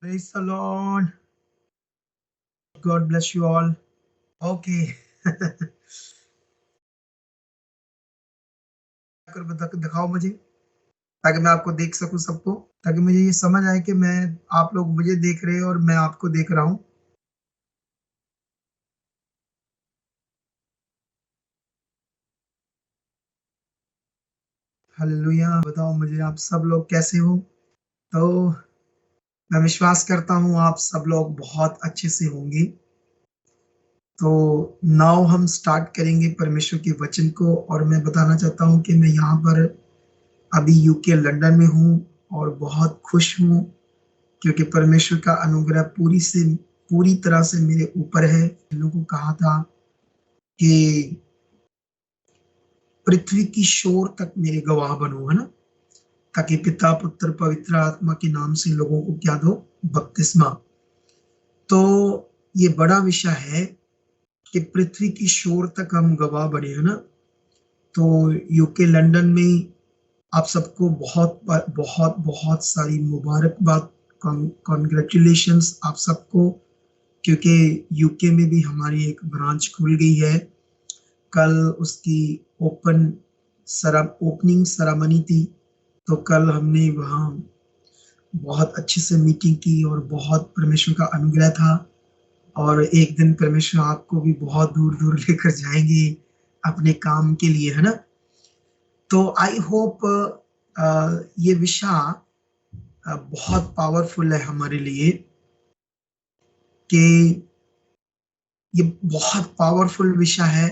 Praise the Lord. God bless you all. Okay. कर दिखाओ मुझे, ताकि मैं आपको देख सकूं सबको, ताकि मुझे ये समझ आए कि मैं आप लोग मुझे देख रहे हैं और मैं आपको देख रहा हूं। हालेलुया। बताओ मुझे आप सब लोग कैसे हो। तो मैं विश्वास करता हूं आप सब लोग बहुत अच्छे से होंगे। तो नाउ हम स्टार्ट करेंगे परमेश्वर के वचन को, और मैं बताना चाहता हूं कि मैं यहाँ पर अभी यूके लंदन में हूँ और बहुत खुश हूँ, क्योंकि परमेश्वर का अनुग्रह पूरी तरह से मेरे ऊपर है। लोगों को कहा था कि पृथ्वी की शोर तक मेरे गवाह बनो, है ना, ताकि पिता पुत्र पवित्र आत्मा के नाम से लोगों को क्या दो, बपतिस्मा। तो ये बड़ा विषय है कि पृथ्वी की शोर तक हम गवाह बने, है ना। तो यूके लंदन में आप सबको बहुत बहुत बहुत सारी मुबारकबाद, कॉन्ग्रेचुलेशंस आप सबको, क्योंकि यूके में भी हमारी एक ब्रांच खुल गई है। कल उसकी ओपनिंग सेरेमनी थी। तो कल हमने वहाँ बहुत अच्छे से मीटिंग की और बहुत परमेश्वर का अनुग्रह था। और एक दिन परमेश्वर आपको भी बहुत दूर दूर लेकर जाएंगे अपने काम के लिए, है ना। तो आई होप ये विषय बहुत पावरफुल है हमारे लिए, कि ये बहुत पावरफुल विषय है।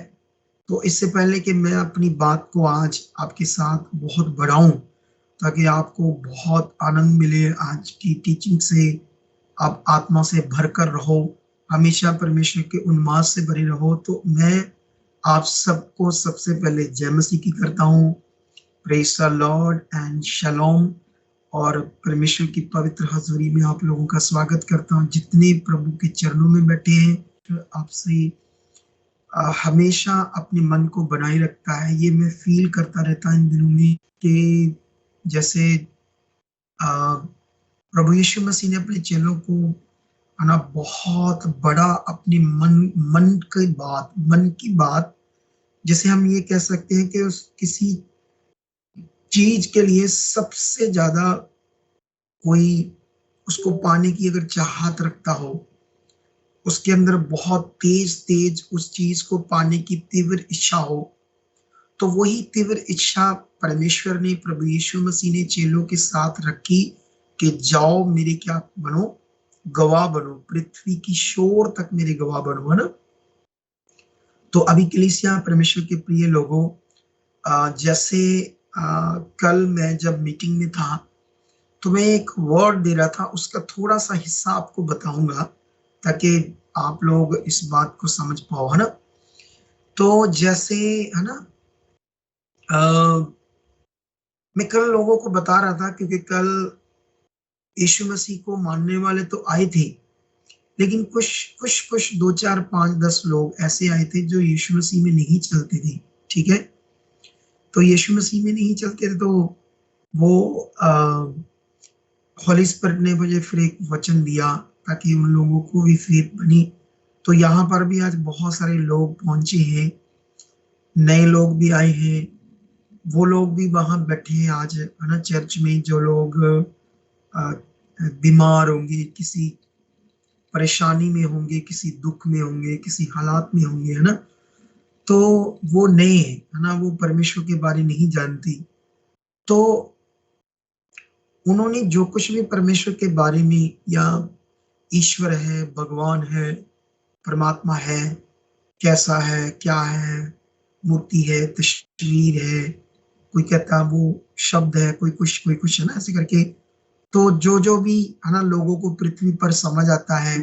तो इससे पहले कि मैं अपनी बात को आज आपके साथ बहुत बढ़ाऊं, ताकि आपको बहुत आनंद मिले आज की टीचिंग से, आप आत्मा से भरकर रहो, हमेशा परमेश्वर के उन्माद से भरे रहो, तो मैं आप सबको सबसे पहले जय मसीह की करता हूँ। Praise the lord and shalom. और परमेश्वर की पवित्र हजूरी में आप लोगों का स्वागत करता हूँ, जितने प्रभु के चरणों में बैठे हैं। आपसे हमेशा अपने मन को बनाए रखता है। ये मैं फील करता रहता इन दिनों में कि जैसे प्रभु यीशु मसीह ने अपने चेलों को है ना बहुत बड़ा अपनी मन की बात, जैसे हम ये कह सकते हैं कि उस किसी चीज के लिए सबसे ज्यादा कोई उसको पाने की अगर चाहत रखता हो, उसके अंदर बहुत तेज तेज उस चीज को पाने की तीव्र इच्छा हो, तो वही तीव्र इच्छा परमेश्वर ने, प्रभु यीशु मसीह ने चेलों के साथ रखी कि जाओ मेरे क्या बनो, गवाह बनो, पृथ्वी की शोर तक मेरे गवाह बनो, है ना। तो अभी कलीसिया परमेश्वर के प्रिय लोगों, जैसे कल मैं जब मीटिंग में था, तो मैं एक वर्ड दे रहा था, उसका थोड़ा सा हिस्सा आपको बताऊंगा, ताकि आप लोग इस बात को समझ पाओ, है ना। तो जैसे है ना, मैं कल लोगों को बता रहा था, क्योंकि कल यीशु मसीह को मानने वाले तो आए थे, लेकिन कुछ कुछ कुछ 2 4 5 10 लोग ऐसे आए थे जो यीशु मसीह में नहीं चलते थे। ठीक है। तो यीशु मसीह में नहीं चलते थे, तो वो होली स्पिरिट ने मुझे फिर एक वचन दिया, ताकि उन लोगों को भी फेथ बनी। तो यहाँ पर भी आज बहुत सारे लोग पहुंचे हैं, नए लोग भी आए हैं, वो लोग भी वहां बैठे हैं आज, है ना, चर्च में। जो लोग बीमार होंगे, किसी परेशानी में होंगे, किसी दुख में होंगे, किसी हालात में होंगे, है ना, तो वो नए हैं, है ना, वो परमेश्वर के बारे नहीं जानती। तो उन्होंने जो कुछ भी परमेश्वर के बारे में, या ईश्वर है, भगवान है, परमात्मा है, कैसा है, क्या है, मूर्ति है, तस्वीर है, कोई कहता है वो शब्द है, कोई कुछ, है ना, ऐसे करके। तो जो जो भी है ना लोगों को पृथ्वी पर समझ आता है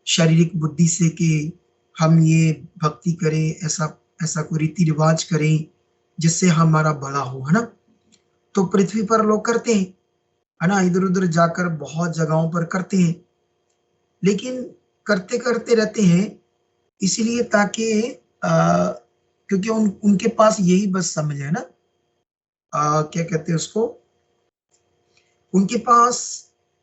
शारीरिक बुद्धि से, कि हम ये भक्ति करें, ऐसा ऐसा कोई रीति रिवाज करें जिससे हमारा भला हो, है ना, तो पृथ्वी पर लोग करते हैं, है ना, इधर उधर जाकर बहुत जगहों पर करते हैं। लेकिन करते करते रहते हैं इसलिए ताकि क्योंकि उनके पास यही बस समझ है ना, क्या कहते हैं उसको, उनके पास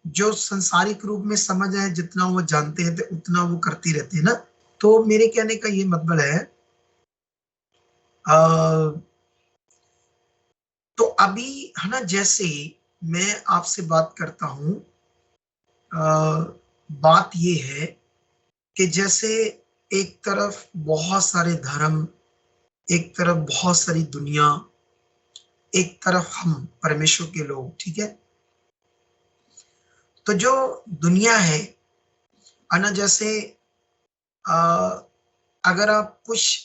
जो संसारिक रूप में समझ है, जितना वो जानते हैं तो उतना वो करते रहते हैं ना। तो मेरे कहने का ये मतलब है, अ, तो अभी है ना, जैसे मैं आपसे बात करता हूं, बात ये है कि जैसे एक तरफ बहुत सारे धर्म, एक तरफ बहुत सारी दुनिया, एक तरफ हम परमेश्वर के लोग, ठीक है। तो जो दुनिया है ना, जैसे अ, अगर आप कुछ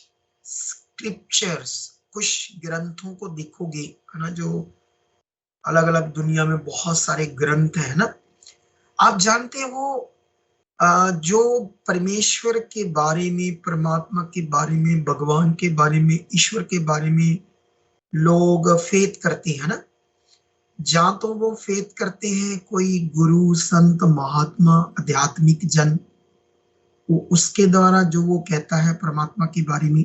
स्क्रिप्चर्स, कुछ ग्रंथों को देखोगे है ना, जो अलग अलग दुनिया में बहुत सारे ग्रंथ हैं ना, आप जानते हैं वो जो परमेश्वर के बारे में, परमात्मा के बारे में, भगवान के बारे में, ईश्वर के बारे में लोग फेथ करते हैं ना, जहां तो वो फेथ करते हैं कोई गुरु, संत, महात्मा, आध्यात्मिक जन, वो उसके द्वारा जो वो कहता है परमात्मा के बारे में।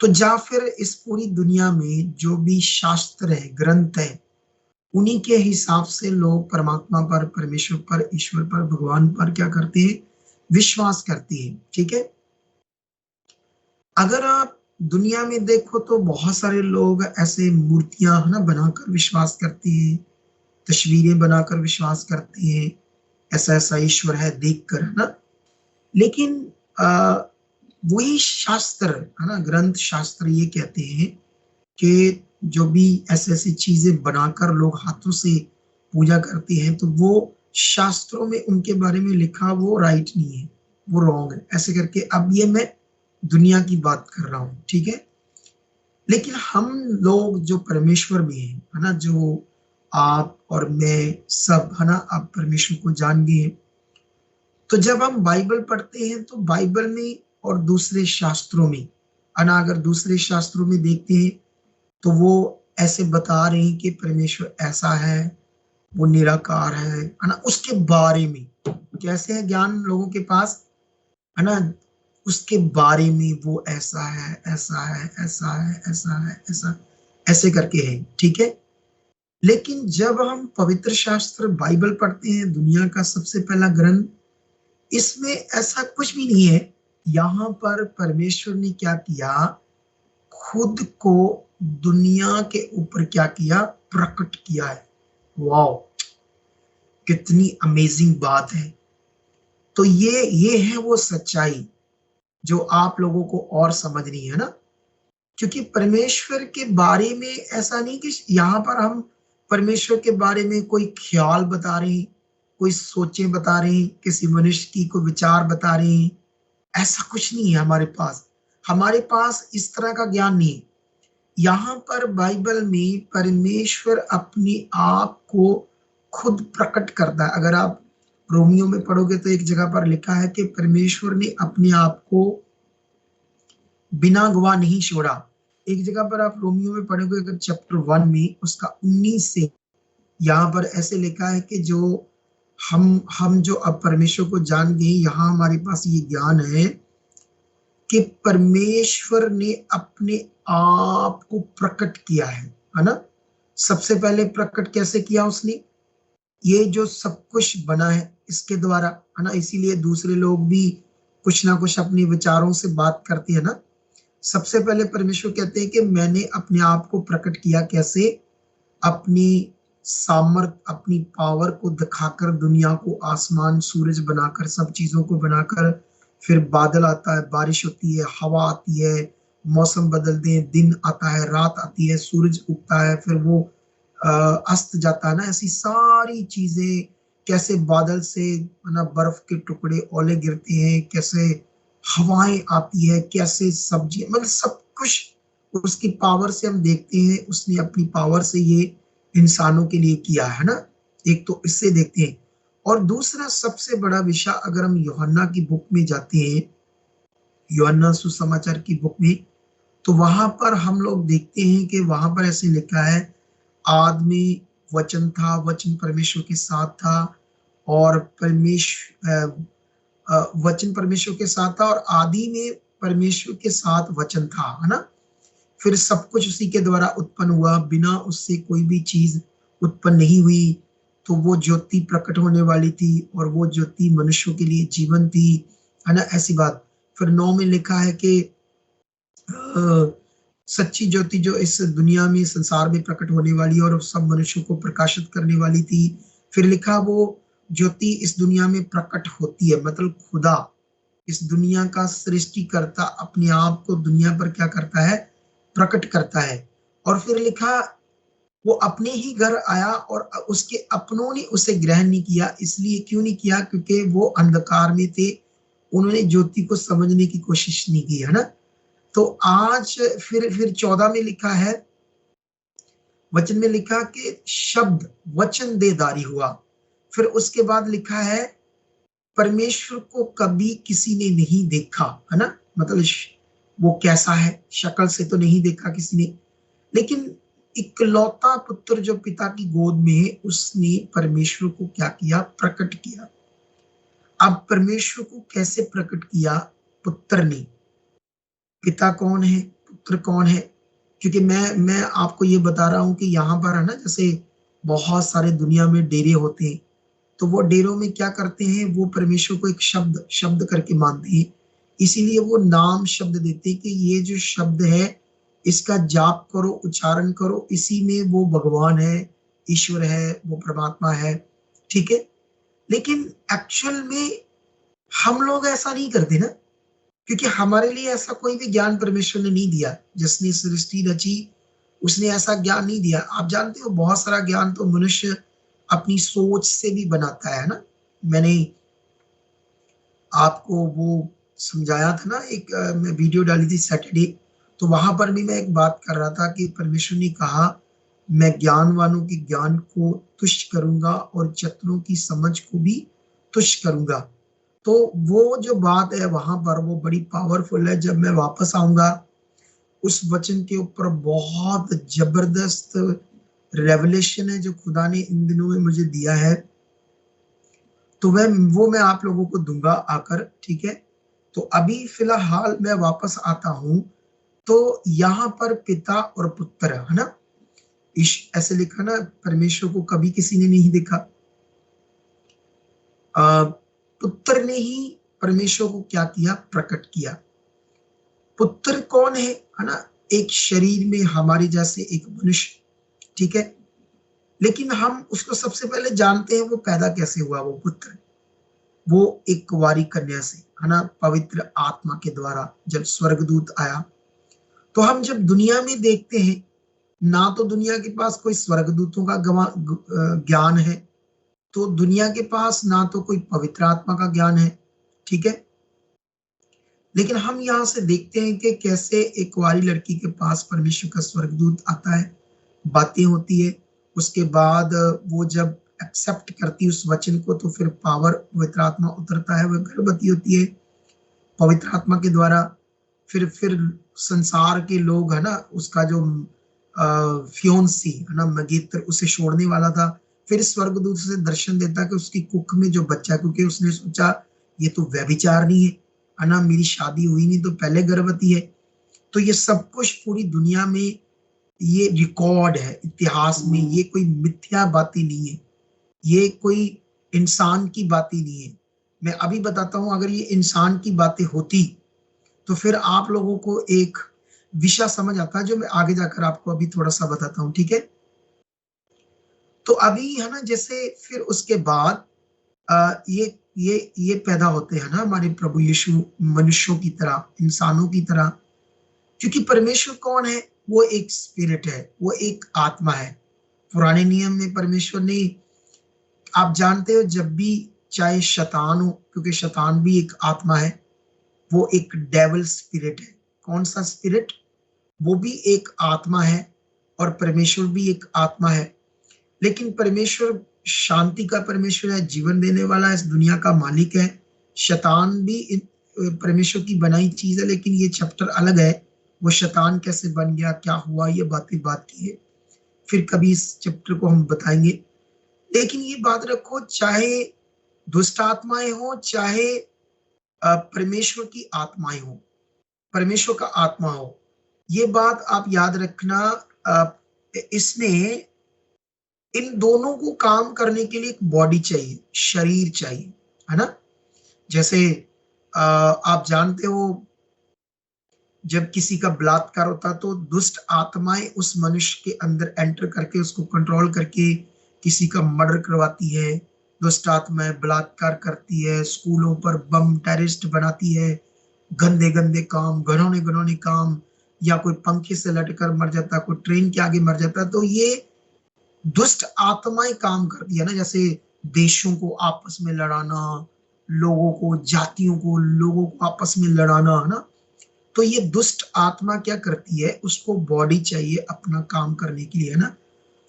तो या फिर इस पूरी दुनिया में जो भी शास्त्र है, ग्रंथ है, उन्हीं के हिसाब से लोग परमात्मा पर, परमेश्वर पर, ईश्वर पर, भगवान पर क्या करते हैं, विश्वास करते हैं, ठीक है। अगर आप दुनिया में देखो तो बहुत सारे लोग ऐसे मूर्तियां है ना बनाकर विश्वास करते हैं, तस्वीरें बनाकर विश्वास करते हैं, ऐसा ऐसा ईश्वर है देखकर, है ना। लेकिन आ, वही शास्त्र है ना, ग्रंथ शास्त्र ये कहते हैं कि जो भी ऐसे ऐसी चीजें बनाकर लोग हाथों से पूजा करते हैं, तो वो शास्त्रों में उनके बारे में लिखा वो राइट नहीं है, वो रॉन्ग है, ऐसे करके। अब ये मैं दुनिया की बात कर रहा हूँ, ठीक है। लेकिन हम लोग जो परमेश्वर में है ना, जो आप और मैं सब है ना, आप परमेश्वर को जान गए। तो जब हम बाइबल पढ़ते हैं तो बाइबल में और दूसरे शास्त्रों में है ना, अगर दूसरे शास्त्रों में देखते हैं तो वो ऐसे बता रहे हैं कि परमेश्वर ऐसा है, वो निराकार है ना, उसके बारे में कैसे है ज्ञान लोगों के पास, है ना, उसके बारे में वो ऐसा है, ऐसा है, ऐसा है, ऐसा है, ऐसा, ऐसे करके है, ठीक है। लेकिन जब हम पवित्र शास्त्र बाइबल पढ़ते हैं, दुनिया का सबसे पहला ग्रंथ, इसमें ऐसा कुछ भी नहीं है। यहाँ पर परमेश्वर ने क्या किया, खुद को दुनिया के ऊपर क्या किया, प्रकट किया है। वाओ, कितनी अमेजिंग बात है। तो ये है वो सच्चाई जो आप लोगों को और समझनी है ना। क्योंकि परमेश्वर के बारे में ऐसा नहीं कि यहाँ पर हम परमेश्वर के बारे में कोई ख्याल बता रहे हैं, कोई सोचें बता रहे हैं, किसी मनुष्य की कोई विचार बता रहे हैं, ऐसा कुछ नहीं है हमारे पास। हमारे पास इस तरह का ज्ञान नहीं है। यहाँ पर बाइबल में परमेश्वर अपने आप को खुद प्रकट करता है। अगर आप रोमियो में पढ़ोगे तो एक जगह पर लिखा है कि परमेश्वर ने अपने आप को बिना गवाह नहीं छोड़ा। एक जगह पर आप रोमियो में पढ़ोगे अगर चैप्टर 1 में उसका 19 से, यहाँ पर ऐसे लिखा है कि जो हम जो अब परमेश्वर को जान गए, यहाँ हमारे पास ये ज्ञान है कि परमेश्वर ने अपने आप को प्रकट किया है ना। सबसे पहले प्रकट कैसे किया उसने, ये जो सब कुछ बना है इसके द्वारा, है ना। इसीलिए दूसरे लोग भी कुछ ना कुछ अपने विचारों से बात करते हैं ना। सबसे पहले परमेश्वर कहते हैं कि मैंने अपने आप को प्रकट किया, कैसे, अपनी सामर्थ, अपनी पावर को दिखाकर दुनिया को, आसमान, सूरज बनाकर, सब चीजों को बनाकर, फिर बादल आता है, बारिश होती है, हवा आती है, मौसम बदलते हैं, दिन आता है, रात आती है, सूरज उगता है, फिर वो अस्त जाता है ना। ऐसी सारी चीजें, कैसे बादल से ना बर्फ के टुकड़े, ओले गिरते हैं, कैसे हवाएं आती है, कैसे सब्जी, मतलब सब कुछ उसकी पावर से हम देखते हैं। उसने अपनी पावर से ये इंसानों के लिए किया है ना। एक तो इससे देखते हैं, और दूसरा सबसे बड़ा विषय, अगर हम यूहन्ना की बुक में जाते हैं, यूहन्ना सुसमाचार की बुक में, तो वहां पर हम लोग देखते हैं कि वहां पर ऐसे लिखा है, आदमी वचन था, वचन परमेश्वर के साथ था, और वचन परमेश्वर के साथ था, और आदि में परमेश्वर के साथ वचन था, है ना। फिर सब कुछ उसी के द्वारा उत्पन्न हुआ, बिना उससे कोई भी चीज उत्पन्न नहीं हुई। तो वो ज्योति प्रकट होने वाली थी और वो ज्योति मनुष्यों के लिए जीवन थी, है ना, ऐसी बात। फिर 9 में लिखा है कि सच्ची ज्योति जो इस दुनिया में संसार में प्रकट होने वाली और सब मनुष्यों को प्रकाशित करने वाली थी। फिर लिखा वो ज्योति इस दुनिया में प्रकट होती है, मतलब खुदा इस दुनिया का सृष्टिकर्ता अपने आप को दुनिया पर क्या करता है, प्रकट करता है। और फिर लिखा वो अपने ही घर आया और उसके अपनों ने उसे ग्रहण नहीं किया। इसलिए क्यों नहीं किया? क्योंकि वो अंधकार में थे, उन्होंने ज्योति को समझने की कोशिश नहीं की, है ना। तो आज फिर 14 में लिखा है, वचन में लिखा कि शब्द वचन देदारी हुआ। फिर उसके बाद लिखा है परमेश्वर को कभी किसी ने नहीं देखा, है ना, मतलब वो कैसा है, शक्ल से तो नहीं देखा किसी ने, लेकिन इकलौता पुत्र जो पिता की गोद में है उसने परमेश्वर को क्या किया, प्रकट किया। अब परमेश्वर को कैसे प्रकट किया? पुत्र ने। पिता कौन है, पुत्र कौन है? क्योंकि मैं आपको ये बता रहा हूं कि यहाँ पर है ना, जैसे बहुत सारे दुनिया में डेरे होते हैं, तो वो डेरों में क्या करते हैं, वो परमेश्वर को एक शब्द शब्द करके मानते हैं, इसीलिए वो नाम शब्द देते हैं कि ये जो शब्द है इसका जाप करो, उच्चारण करो, इसी में वो भगवान है, ईश्वर है, वो परमात्मा है, ठीक है। लेकिन एक्चुअल में हम लोग ऐसा नहीं करते ना, क्योंकि हमारे लिए ऐसा कोई भी ज्ञान परमेश्वर ने नहीं दिया। जिसने सृष्टि रची उसने ऐसा ज्ञान नहीं दिया। आप जानते हो बहुत सारा ज्ञान तो मनुष्य अपनी सोच से भी बनाता है ना। मैंने आपको वो समझाया था ना, एक मैं वीडियो डाली थी सैटरडे, तो वहां पर भी मैं एक बात कर रहा था कि परमेश्वर ने कहा मैं ज्ञानवानों के ज्ञान को तुच्छ करूंगा और चतुरों की समझ को भी तुच्छ करूंगा। तो वो जो बात है वहां पर वो बड़ी पावरफुल है। जब मैं वापस आऊंगा उस वचन के ऊपर बहुत जबरदस्त रेवलेशन है जो खुदा ने इन दिनों में मुझे दिया है, तो मैं आप लोगों को दूंगा आकर, ठीक है। तो अभी फिलहाल मैं वापस आता हूं, तो यहाँ पर पिता और पुत्र, है ना, ऐसे लिखा ना, परमेश्वर को कभी किसी ने नहीं देखा। पुत्र ने ही परमेश्वर को क्या किया, प्रकट किया। पुत्र कौन है ना, एक शरीर में हमारे जैसे एक मनुष्य, ठीक है, लेकिन हम उसको सबसे पहले जानते हैं वो पैदा कैसे हुआ। वो पुत्र वो एक कुंवारी कन्या से, है ना, पवित्र आत्मा के द्वारा जब स्वर्गदूत आया। तो हम जब दुनिया में देखते हैं ना, तो दुनिया के पास कोई स्वर्गदूतों का ज्ञान है, तो दुनिया के पास ना तो कोई पवित्र आत्मा का ज्ञान है, ठीक है। लेकिन हम यहाँ से देखते हैं कि कैसे एक कुंवारी लड़की के पास परमेश्वर का स्वर्गदूत आता है, बातें होती है, उसके बाद वो जब एक्सेप्ट करती है उस वचन को, तो फिर पावर पवित्र आत्मा उतरता है, वह गर्भवती होती है पवित्र आत्मा के द्वारा। फिर संसार के लोग, है ना, उसका जो फियोंसी, है ना, मगेतर, उसे छोड़ने वाला था। फिर स्वर्गदूत से दर्शन देता कि उसकी कुख में जो बच्चा, क्योंकि उसने सोचा ये तो व्यभिचार नहीं है ना, मेरी शादी हुई नहीं तो पहले गर्भवती है। तो ये सब कुछ पूरी दुनिया में ये रिकॉर्ड है, इतिहास में। ये कोई मिथ्या बातें नहीं है, ये कोई इंसान की बातें नहीं है। मैं अभी बताता हूं, अगर ये इंसान की बातें होती तो फिर आप लोगों को एक विषय समझ आता है जो मैं आगे जाकर आपको अभी थोड़ा सा बताता हूं, ठीक है। तो अभी है ना, जैसे फिर उसके बाद ये पैदा होते हैं ना हमारे प्रभु यीशु, मनुष्यों की तरह, इंसानों की तरह। क्योंकि परमेश्वर कौन है, वो एक स्पिरिट है, वो एक आत्मा है। पुराने नियम में परमेश्वर ने, आप जानते हो, जब भी चाहे शैतान हो, क्योंकि शैतान भी एक आत्मा है, वो एक डेविल स्पिरिट है। कौन सा स्पिरिट? वो भी एक आत्मा है और परमेश्वर भी एक आत्मा है। लेकिन परमेश्वर शांति का परमेश्वर है, जीवन देने वाला है, इस दुनिया का मालिक है। शैतान भी परमेश्वर की बनाई चीज है, लेकिन ये चैप्टर अलग है। वो शैतान कैसे बन गया, क्या हुआ, ये बातें बात की है, फिर कभी इस चैप्टर को हम बताएंगे। लेकिन ये बात रखो, चाहे दुष्ट आत्माएं हो, चाहे परमेश्वर की आत्माएं हो, परमेश्वर का आत्मा हो, ये बात आप याद रखना। इसमें इन दोनों को काम करने के लिए एक बॉडी चाहिए, शरीर चाहिए, है ना? जैसे आप जानते हो, जब किसी का बलात्कार होता है तो दुष्ट आत्माएं उस मनुष्य के अंदर एंटर करके उसको कंट्रोल करके किसी का मर्डर करवाती है। दुष्ट आत्माएं बलात्कार करती है, स्कूलों पर बम टेररिस्ट बनाती है, गंदे गंदे काम, घिनौने घिनौने काम, या कोई पंखे से लटकर मर जाता है, कोई ट्रेन के आगे मर जाता है। तो ये दुष्ट आत्माएं काम करती है ना, जैसे देशों को आपस में लड़ाना, लोगों को, जातियों को, लोगों को आपस में लड़ाना, है ना? तो ये दुष्ट आत्मा क्या करती है, उसको बॉडी चाहिए अपना काम करने के लिए, है ना?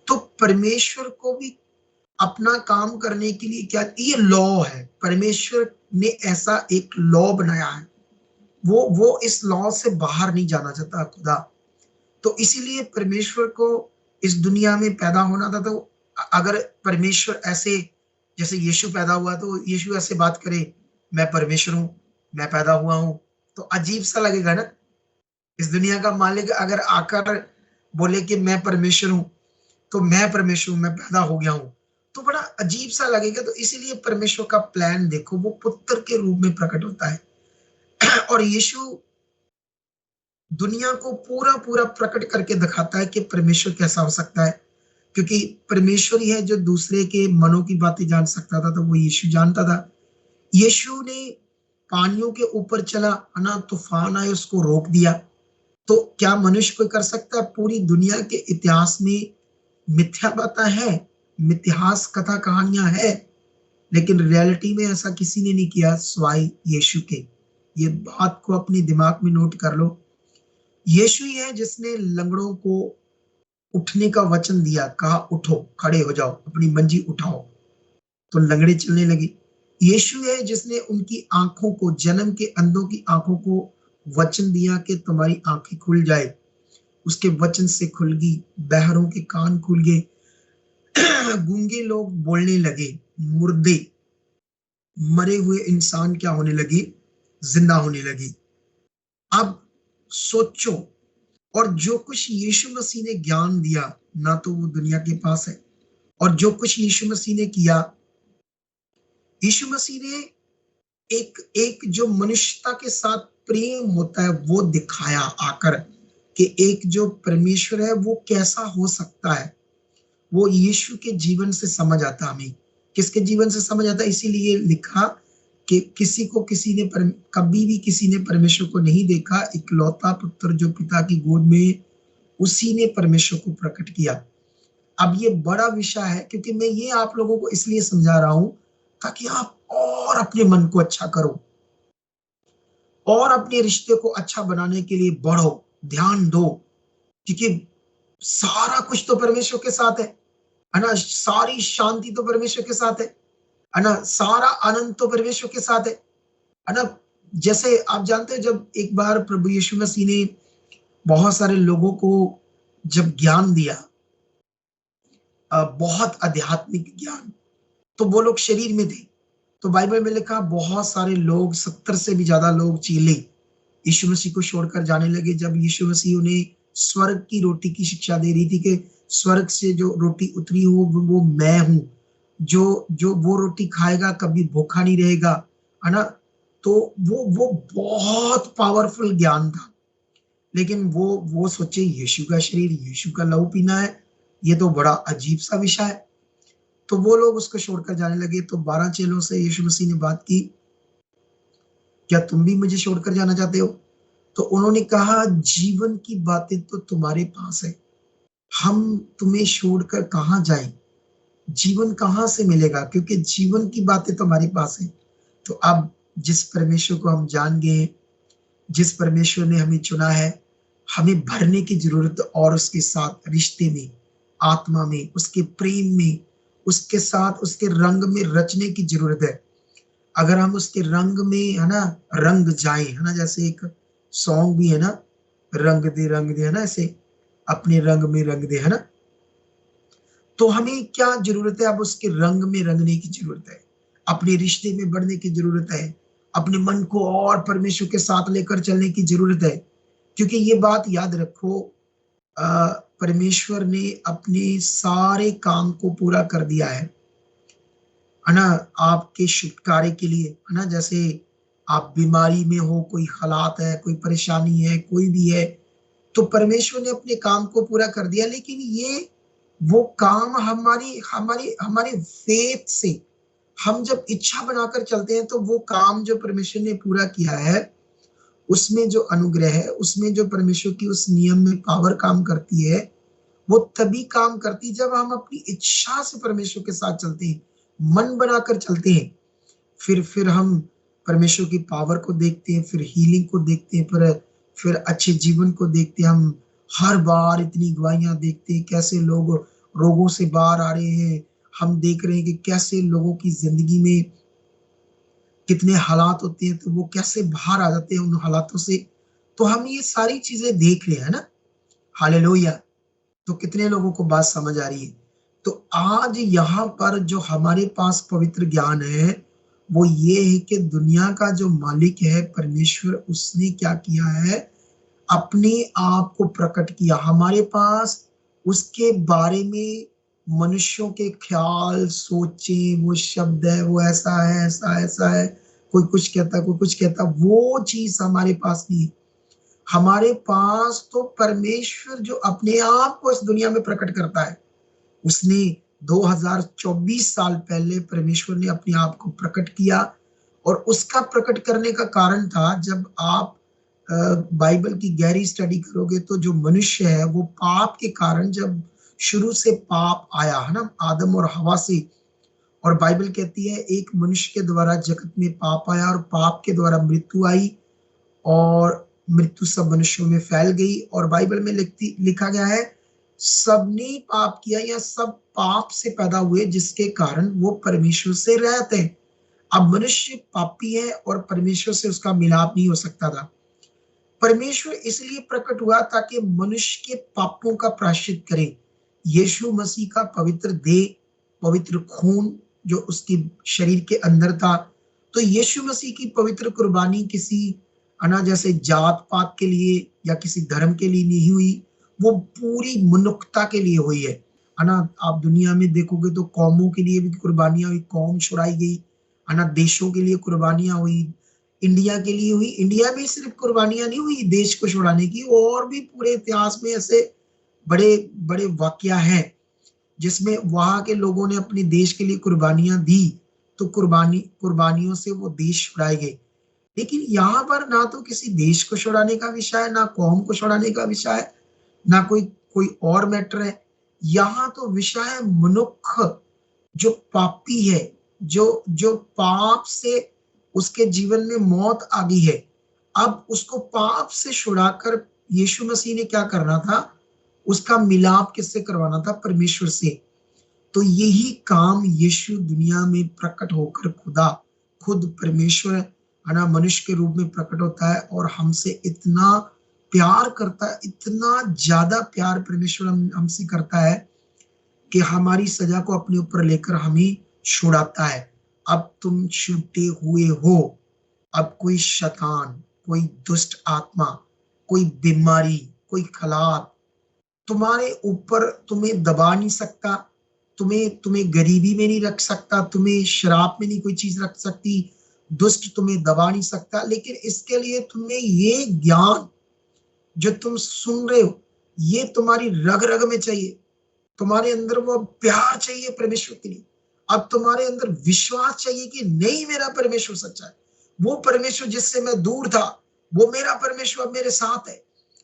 तो परमेश्वर को भी अपना काम करने के लिए क्या, ये लॉ है, परमेश्वर ने ऐसा एक लॉ बनाया है, वो इस लॉ से बाहर नहीं जाना चाहता खुदा। तो इसीलिए परमेश्वर को इस दुनिया में पैदा होना था। तो अगर परमेश्वर ऐसे, जैसे यीशु पैदा हुआ तो यीशु ऐसे बात करे, मैं परमेश्वर हूं, मैं पैदा हुआ हूं, तो अजीब सा लगेगा ना। इस दुनिया का मालिक अगर आकर बोले कि मैं परमेश्वर हूं, तो मैं परमेश्वर हूं, मैं पैदा हो गया हूं, तो बड़ा अजीब सा लगेगा। तो इसीलिए परमेश्वर का प्लान देखो, वो पुत्र के रूप में प्रकट होता है और यीशु दुनिया को पूरा पूरा प्रकट करके दिखाता है कि परमेश्वर कैसा हो सकता है, क्योंकि परमेश्वर ही है जो दूसरे के मनों की बातें जान सकता था, तो वो यीशु जानता था। यीशु ने पानियों के ऊपर चला, है ना, तूफान आए उसको रोक दिया। तो क्या मनुष्य कोई कर सकता है? पूरी दुनिया के इतिहास में मिथ्या बातें हैं, मिथ्यास कथा कहानियां है, लेकिन रियलिटी में ऐसा किसी ने नहीं किया सिवाय यीशु के। ये बात को अपने दिमाग में नोट कर लो। यीशु ही है जिसने लंगड़ों को उठने का वचन दिया, कहा उठो, खड़े हो जाओ, अपनी मंजी उठाओ, तो लंगड़े चलने लगे। यीशु है जिसने उनकी आंखों को, जन्म के अंधों की आंखों को वचन दिया कि तुम्हारी आंखें खुल जाए, उसके वचन से खुल गई, बहरों के कान खुल गए, गूंगे लोग बोलने लगे, मुर्दे, मरे हुए इंसान क्या होने लगे, जिंदा होने लगे। अब सोचो, और जो कुछ यीशु मसीह ने ज्ञान दिया, ना तो वो दुनिया के पास है, और जो कुछ यीशु मसीह ने किया, यीशु मसीह ने एक एक जो मनुष्यता के साथ प्रेम होता है वो दिखाया आकर, कि एक जो परमेश्वर है वो कैसा हो सकता है। वो यीशु के जीवन से समझ आता, हमें किसके जीवन से समझ आता। इसीलिए लिखा कि किसी को किसी ने कभी भी किसी ने परमेश्वर को नहीं देखा, इकलौता पुत्र जो पिता की गोद में, उसी ने परमेश्वर को प्रकट किया। अब ये बड़ा विषय है, क्योंकि मैं ये आप लोगों को इसलिए समझा रहा हूं ताकि आप और अपने मन को अच्छा करो और अपने रिश्ते को अच्छा बनाने के लिए बढ़ो, ध्यान दो, क्योंकि सारा कुछ तो परमेश्वर के साथ है ना? सारी शांति तो परमेश्वर के साथ है ना? सारा आनंद तो परमेश्वर के साथ है ना? जैसे आप जानते हैं, जब एक बार प्रभु यीशु मसीह ने बहुत सारे लोगों को जब ज्ञान दिया, बहुत आध्यात्मिक ज्ञान, तो वो लोग शरीर में थे। तो बाइबल में लिखा बहुत सारे लोग, 70 से भी ज्यादा लोग, चेले यीशु मसीह को छोड़कर जाने लगे। जब यीशु मसीह उन्हें स्वर्ग की रोटी की शिक्षा दे रही थी कि स्वर्ग से जो रोटी उतरी हो वो मैं हूं, जो जो वो रोटी खाएगा कभी भूखा नहीं रहेगा, है ना? तो वो बहुत पावरफुल ज्ञान था। लेकिन वो सोचे यीशु का शरीर, यीशु का लहू पीना है, ये तो बड़ा अजीब सा विषय है। तो वो लोग उसको छोड़कर जाने लगे। तो 12 चेलों से यीशु मसीह ने बात की, क्या तुम भी मुझे छोड़कर जाना चाहते हो? तो उन्होंने कहा, जीवन की बातें तो तुम्हारे पास है, हम तुम्हें छोड़कर कहां जाएं? जीवन कहां से मिलेगा, क्योंकि जीवन की बातें तो हमारे पास है। तो अब जिस परमेश्वर को हम जान गए, जिस परमेश्वर ने हमें चुना है, हमें भरने की जरूरत है, और उसके साथ रिश्ते में, आत्मा में, उसके प्रेम में, उसके साथ उसके रंग में रचने की जरूरत है। अगर हम उसके रंग में, है ना, रंग जाए, है ना, जैसे एक सॉन्ग भी है ना, रंग दे, है ना, ऐसे अपने रंग में रंग दे, है ना। तो हमें क्या जरूरत है? अब उसके रंग में रंगने की जरूरत है, अपने रिश्ते में बढ़ने की जरूरत है, अपने मन को और परमेश्वर के साथ लेकर चलने की जरूरत है। क्योंकि ये बात याद रखो, परमेश्वर ने अपने सारे काम को पूरा कर दिया है ना, आपके छुटकारे के लिए, है ना। जैसे आप बीमारी में हो, कोई हालात है, कोई परेशानी है, कोई भी है, तो परमेश्वर ने अपने काम को पूरा कर दिया। लेकिन ये वो काम हमारी हमारी हमारे फेथ से, हम जब इच्छा बनाकर चलते हैं, तो वो काम जो परमेश्वर ने पूरा किया है, उसमें जो अनुग्रह है, उसमें जो परमेश्वर की उस नियम में पावर काम करती है, वो तभी काम करती जब हम अपनी इच्छा से परमेश्वर के साथ चलते हैं, मन बनाकर चलते हैं। फिर हम परमेश्वर की पावर को देखते हैं, फिर हीलिंग को देखते हैं, फिर अच्छे जीवन को देखते हैं। हम हर बार इतनी गवाहियां देखते हैं, कैसे लोग रोगों से बाहर आ रहे हैं। हम देख रहे हैं कि कैसे लोगों की जिंदगी में कितने हालात होते हैं, तो वो कैसे बाहर आ जाते हैं उन हालातों से। तो हम ये सारी चीजें देख रहे हैं ना। हालेलुया। तो कितने लोगों को बात समझ आ रही है? तो आज यहाँ पर जो हमारे पास पवित्र ज्ञान है, वो ये है कि दुनिया का जो मालिक है परमेश्वर, उसने क्या किया है, अपने आप को प्रकट किया हमारे पास। उसके बारे में मनुष्यों के ख्याल, सोचे, वो शब्द है, वो ऐसा है, ऐसा ऐसा है, कोई कुछ कहता, कोई कुछ कहता, वो चीज हमारे पास नहीं है। हमारे पास तो परमेश्वर जो अपने आप को इस दुनिया में प्रकट करता है, उसने 2024 साल पहले परमेश्वर ने अपने आप को प्रकट किया। और उसका प्रकट करने का कारण था, जब आप बाइबल की गहरी स्टडी करोगे, तो जो मनुष्य है वो पाप के कारण, जब शुरू से पाप आया है ना, आदम और हवा से, और बाइबल कहती है एक मनुष्य के द्वारा जगत में पाप आया, और पाप के द्वारा मृत्यु आई, और मृत्यु सब मनुष्यों में फैल गई। और बाइबल में लिखा गया है, सबने पाप किया, या सब पाप से पैदा हुए, जिसके कारण वो परमेश्वर से रहते हैं। अब मनुष्य पापी है और परमेश्वर से उसका मिलाप नहीं हो सकता था। परमेश्वर इसलिए प्रकट हुआ ताकि मनुष्य के पापों का प्रायश्चित करे। यीशु मसीह का पवित्र देह, पवित्र खून जो उसके शरीर के अंदर था, तो यीशु मसीह की पवित्र कुर्बानी किसी जैसे जात पात के लिए या किसी धर्म के लिए नहीं हुई, वो पूरी मनुष्यता के लिए हुई है ना। आप दुनिया में देखोगे तो कौमों के लिए भी कुर्बानियां हुई, कौम छुड़ाई गई, है ना। देशों के लिए कुर्बानियां हुई, इंडिया के लिए हुई। इंडिया में सिर्फ कुर्बानियां नहीं हुई देश को छुड़ाने की, और भी पूरे इतिहास में ऐसे बड़े बड़े वाकया हैं जिसमें वहां के लोगों ने अपने देश के लिए कुर्बानियां दी, तो कुर्बानियों से वो देश छुड़ाए गए। लेकिन यहाँ पर ना तो किसी देश को छुड़ाने का विषय है, ना कौम को छुड़ाने का विषय है, ना कोई और मैटर है। यहाँ तो विषय है मनुष्य जो पापी है, जो पाप से उसके जीवन में मौत आ गई है। अब उसको पाप से छुड़ाकर यीशु मसीह ने क्या करना था, उसका मिलाप किससे करवाना था, परमेश्वर से। तो यही काम यीशु दुनिया में प्रकट होकर खुद परमेश्वर, है ना, मनुष्य के रूप में प्रकट होता है, और हमसे इतना प्यार करता है, इतना ज्यादा प्यार परमेश्वर हमसे करता है कि हमारी सजा को अपने ऊपर लेकर हमें छुड़ाता है। अब तुम छूटे हुए हो। अब कोई शैतान, कोई दुष्ट आत्मा, कोई बीमारी, कोई हालात तुम्हारे ऊपर तुम्हें दबा नहीं सकता, तुम्हें गरीबी में नहीं रख सकता, तुम्हें शराब में नहीं कोई चीज रख सकती, दुष्ट तुम्हें दबा नहीं सकता। लेकिन इसके लिए तुम्हें ये ज्ञान जो तुम सुन रहे हो, ये तुम्हारी रग रग में चाहिए। तुम्हारे अंदर वो प्यार चाहिए परमेश्वर के लिए। अब तुम्हारे अंदर विश्वास चाहिए कि नहीं, मेरा परमेश्वर सच्चा है। वो परमेश्वर जिससे मैं दूर था, वो मेरा परमेश्वर मेरे साथ है।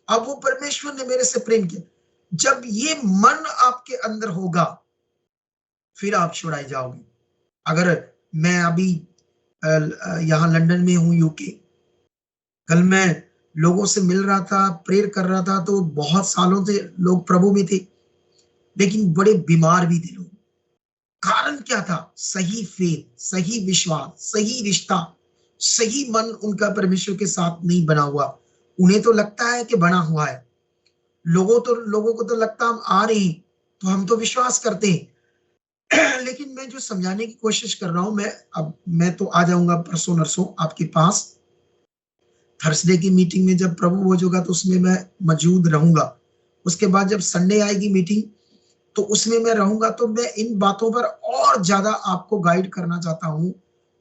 अब वो परमेश्वर ने मेरे से प्रेम किया। जब ये मन आपके अंदर होगा, फिर आप छुड़ाए जाओगे। अगर मैं अभी यहाँ लंदन में हूँ, यूके, कल मैं लोगों से मिल रहा था, प्रेयर कर रहा था, तो बहुत सालों से लोग प्रभु में थे, लेकिन बड़े बीमार भी थे लोग। कारण क्या था? सही फेथ, सही विश्वास, सही रिश्ता, सही मन उनका परमेश्वर के साथ नहीं बना हुआ। उन्हें तो लगता है कि बना हुआ है, लोगों को तो लगता हम आ रहे हैं तो हम तो विश्वास करते हैं। लेकिन मैं जो समझाने की कोशिश कर रहा हूं, मैं तो आ जाऊंगा परसों नरसों आपके पास। थर्सडे की मीटिंग में जब प्रभु हो जाएगा तो उसमें मैं मौजूद रहूंगा। उसके बाद जब संडे आएगी मीटिंग, तो उसमें मैं रहूंगा, तो मैं इन बातों पर और ज्यादा आपको गाइड करना चाहता हूं,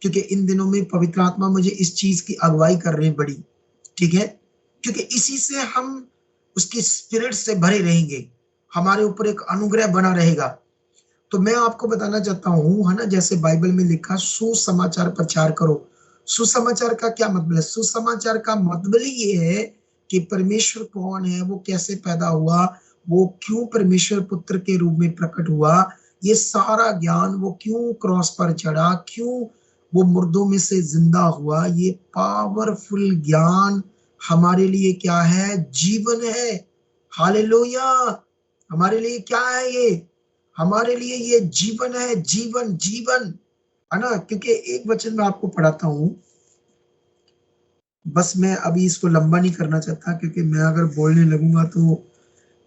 क्योंकि इन दिनों में पवित्र आत्मा मुझे इस चीज की अगुवाई कर रहे हैं बड़ी, ठीक है, क्योंकि इसी से हम उसकी स्पिरिट से भरे रहेंगे, हमारे ऊपर एक अनुग्रह बना रहेगा। तो मैं आपको बताना चाहता हूँ, है ना, जैसे बाइबल में लिखा सुसमाचार प्रचार करो। सुसमाचार का क्या मतलब है? सुसमाचार का मतलब ही ये है कि परमेश्वर कौन है, वो कैसे पैदा हुआ, वो क्यों परमेश्वर पुत्र के रूप में प्रकट हुआ, ये सारा ज्ञान, वो क्यों क्रॉस पर चढ़ा, क्यों वो मुर्दों में से जिंदा हुआ, ये पावरफुल ज्ञान हमारे लिए क्या है? जीवन है। हालेलुया! हमारे लिए क्या है ये? हमारे लिए ये जीवन है, जीवन, जीवन, है ना? क्योंकि एक वचन मैं आपको पढ़ाता हूं, बस मैं अभी इसको लंबा नहीं करना चाहता, क्योंकि मैं अगर बोलने लगूंगा तो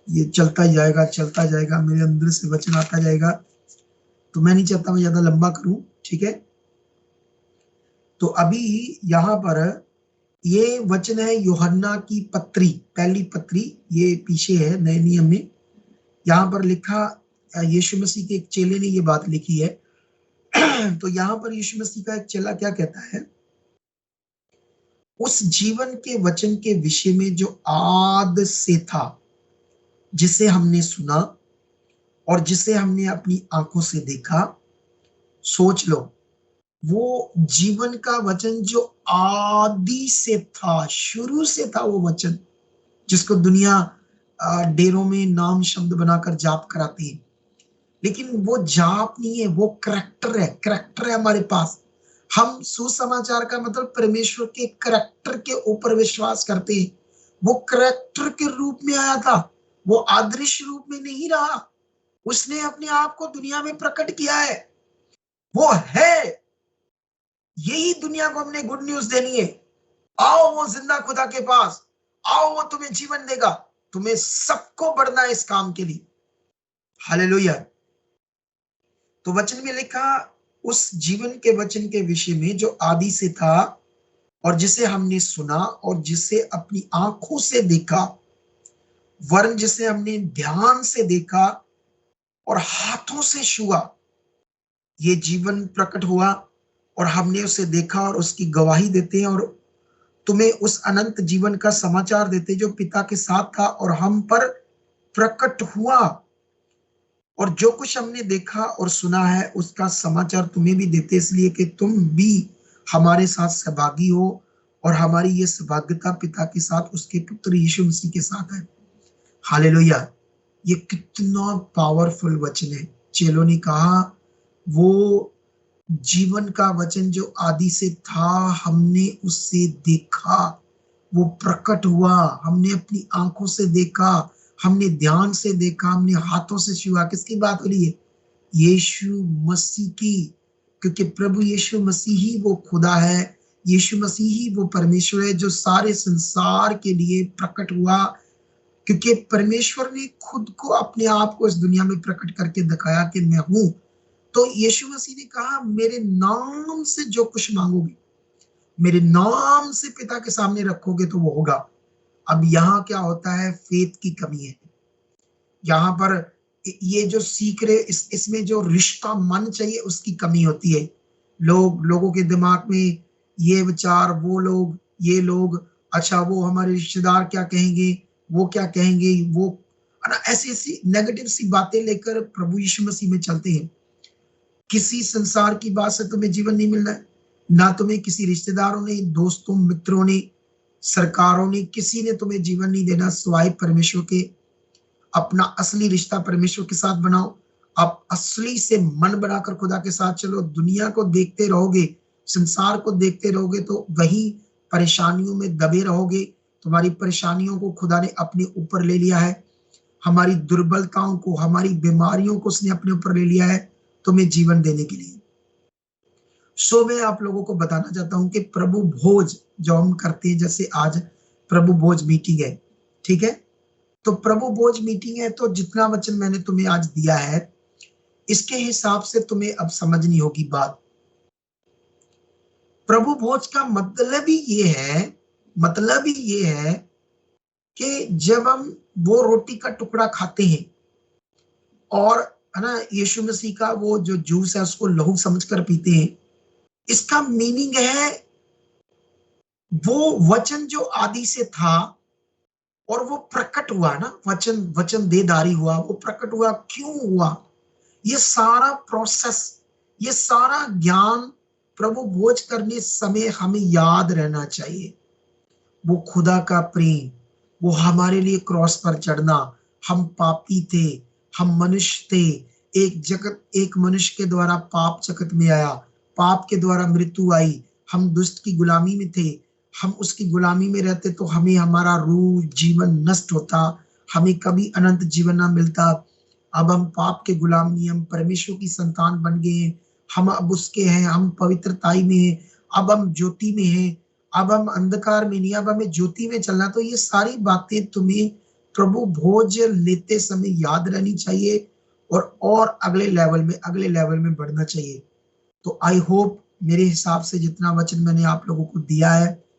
ये चलता जाएगा, चलता जाएगा, मेरे अंदर से वचन आता जाएगा, तो मैं नहीं चाहता मैं ज्यादा लंबा करूं, ठीक है। तो अभी यहाँ पर ये वचन है यूहन्ना की पत्री, पहली पत्री, ये पीछे है नए नियम में। यहाँ पर लिखा, यीशु मसीह के एक चेले ने ये बात लिखी है। तो यहाँ पर यीशु मसीह का एक चेला क्या कहता है? उस जीवन के वचन के विषय में जो आद से था, जिसे हमने सुना और जिसे हमने अपनी आंखों से देखा। सोच लो, वो जीवन का वचन जो आदि से था, शुरू से था, वो वचन जिसको दुनिया डेरों में नाम शब्द बनाकर जाप कराती है, लेकिन वो जाप नहीं है, वो करैक्टर है, करैक्टर है हमारे पास। हम सुसमाचार का मतलब परमेश्वर के करैक्टर के ऊपर विश्वास करते हैं। वो करैक्टर के रूप में आया था, वो अदृश्य रूप में नहीं रहा, उसने अपने आप को दुनिया में प्रकट किया है, वो है। यही दुनिया को हमने गुड न्यूज देनी है। आओ वो जिंदा खुदा के पास, आओ वो तुम्हें जीवन देगा, तुम्हें सबको बढ़ना है इस काम के लिए। हालेलुया! तो वचन में लिखा, उस जीवन के वचन के विषय में जो आदि से था और जिसे हमने सुना और जिसे अपनी आंखों से देखा, वरन जिसे हमने ध्यान से देखा और हाथों से छुआ, ये जीवन प्रकट हुआ और हमने उसे देखा और उसकी गवाही देते हैं, और तुम्हें उस अनंत जीवन का समाचार देते जो पिता के साथ था और हम पर प्रकट हुआ। और जो कुछ हमने देखा और सुना है उसका समाचार तुम्हें भी देते, इसलिए कि तुम भी हमारे साथ सहभागी हो, और हमारी ये सहभागिता पिता के साथ उसके पुत्र यीशु मसीह के साथ है। हालेलुया! ये कितना पावरफुल वचन है। चेलों ने कहा, वो जीवन का वचन जो आदि से था, हमने उससे देखा, वो प्रकट हुआ, हमने अपनी आंखों से देखा, हमने ध्यान से देखा, हमने हाथों से छुआ। किसकी बात हो रही है? यीशु मसीह की, क्योंकि प्रभु यीशु मसीह ही वो खुदा है, यीशु मसीह ही वो परमेश्वर है जो सारे संसार के लिए प्रकट हुआ, क्योंकि परमेश्वर ने खुद को, अपने आप को इस दुनिया में प्रकट करके दिखाया कि मैं हूं। तो यीशु मसीह ने कहा, मेरे नाम से जो कुछ मांगोगे, मेरे नाम से पिता के सामने रखोगे तो वो होगा। अब यहाँ क्या होता है? फेथ की कमी है यहाँ पर। ये जो सीख रहे, इसमें जो रिश्ता मन चाहिए उसकी कमी होती है। लोगों के दिमाग में ये विचार, वो लोग, ये लोग, अच्छा वो हमारे रिश्तेदार क्या कहेंगे, वो क्या कहेंगे, वो, है ना, ऐसी ऐसी नेगेटिव सी बातें लेकर प्रभु यीशु मसीह में चलते हैं। किसी संसार की बात से तुम्हें जीवन नहीं मिलना है, ना तुम्हें किसी रिश्तेदारों ने, दोस्तों, मित्रों ने, सरकारों ने, किसी ने तुम्हें जीवन नहीं देना सिवाय परमेश्वर के। अपना असली रिश्ता परमेश्वर के साथ बनाओ। आप असली से मन बनाकर खुदा के साथ चलो। दुनिया को देखते रहोगे, संसार को देखते रहोगे तो वही परेशानियों में दबे रहोगे। तुम्हारी परेशानियों को खुदा ने अपने ऊपर ले लिया है, हमारी दुर्बलताओं को, हमारी बीमारियों को उसने अपने ऊपर ले लिया है तुम्हें जीवन देने के लिए। सो मैं आप लोगों को बताना चाहता हूं कि प्रभु भोज जो हम करते हैं, जैसे आज प्रभु भोज मीटिंग है, ठीक है, तो प्रभु भोज मीटिंग है, तो जितना वचन मैंने तुम्हें आज दिया है, इसके हिसाब से तुम्हें अब समझनी होगी बात। प्रभु भोज का मतलब ही ये है, मतलब ही ये है कि जब हम वो रोटी का टुकड़ा खाते हैं और है ना, यीशु मसीह का वो जो जूस है उसको लहू समझकर पीते हैं, इसका मीनिंग है वो वचन जो आदि से था और वो प्रकट हुआ ना, वचन वचन देहधारी हुआ, वो प्रकट हुआ, क्यों हुआ? ये सारा प्रोसेस, ये सारा ज्ञान प्रभु भोज करने समय हमें याद रहना चाहिए। वो खुदा का प्रेम, वो हमारे लिए क्रॉस पर चढ़ना, हम पापी थे, हम मनुष्य थे, एक मनुष्य के द्वारा पाप जगत में आया, पाप के द्वारा मृत्यु आई, हम दुष्ट की गुलामी में थे, हम उसकी गुलामी में रहते तो हमें हमारा रूह जीवन नष्ट होता, हमें कभी अनंत जीवन ना मिलता। अब हम पाप के गुलाम नहीं, हम परमेश्वर की संतान बन गए हैं, हम अब उसके हैं, हम पवित्रताई में हैं, अब हम ज्योति में हैं, अब हम अंधकार में नहीं, अब हमें ज्योति में चलना। तो ये सारी बातें तुम्हें प्रभु भोज लेते समय याद रहनी चाहिए और अगले लेवल में बढ़ना चाहिए। तो आई होप मेरे हिसाब से जितना वचन मैंने आप लोगों को दिया है